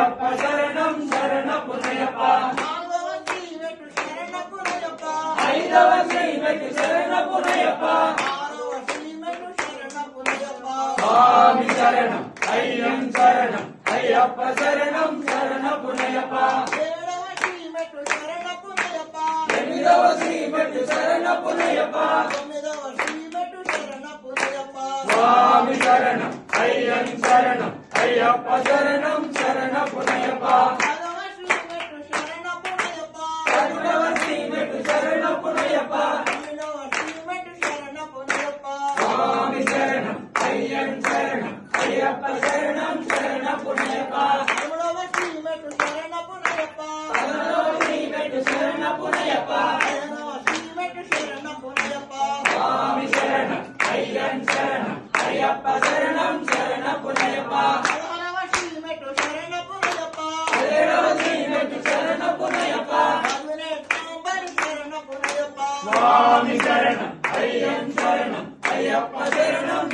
అయ్యప్ప శరణం శరణపునయప్ప ఐదవ శ్రీమెట్టు శరణపునయప్ప స్వామి శరణం అయ్యం శరణం అయ్యప్ప శరణం శరణపునయప్ప ఎనిమిదవ శ్రీమెట్టు శరణపునయప్ప స్వామి శరణం అయ్యం శరణం అయ్యప్ప శరణం శరణపునయప్ప పదవ శ్రీమెట్టు శరణపునయప్ప స్వామి శరణం అయ్యం శరణం అయ్యప్ప శరణం శరణపునయప్ప పదవ శ్రీమెట్టు శరణపునయప్ప స్వామి శరణం అయ్యం శరణం అయ్యప్ప శరణం శరణపునయప్ప ఏడవ శ్రీమెట్టు శరణపునయప్ప స్వామి శరణం అయ్యం శరణం అయ్యప్ప శరణం